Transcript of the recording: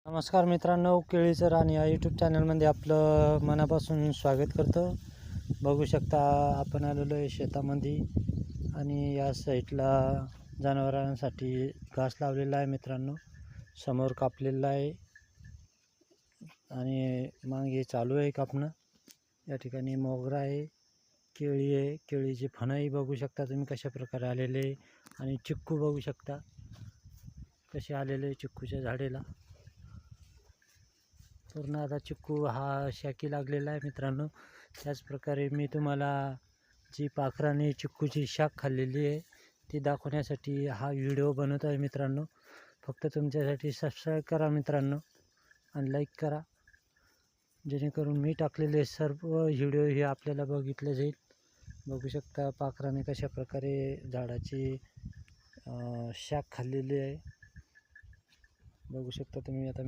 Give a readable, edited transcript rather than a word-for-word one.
नमस्कार मित्रांनो, केळीचं रान या यूट्यूब चॅनलमध्ये आपलं मनापासून स्वागत करतो. बघू शकता आपण आलेलो आहे शेतामध्ये आणि या साईडला जनावरांसाठी घास लावलेला आहे मित्रांनो. समोर कापलेला आहे आणि मागे चालू आहे कापणं. या ठिकाणी मोगरा आहे, केळी आहे, केळीची फणंही बघू शकता तुम्ही कशा प्रकारे आलेले आणि चिक्कू बघू शकता कसे आलेले चिक्कूच्या झाडेला. पूर्ण आता चिक्कू हा शाकी लागलेला आहे मित्रांनो. त्याचप्रकारे मी तुम्हाला जी पाखराने चिक्कूची शाख खाल्लेली आहे ती दाखवण्यासाठी हा व्हिडिओ बनवत आहे मित्रांनो. फक्त तुमच्यासाठी सबस्क्राईब करा मित्रांनो आणि लाईक करा, जेणेकरून मी टाकलेले सर्व व्हिडिओ हे आपल्याला बघितले जाईल. बघू शकता पाखराने कशा प्रकारे झाडाची शाख खाल्लेली आहे. बघू शकता तुम्ही. आता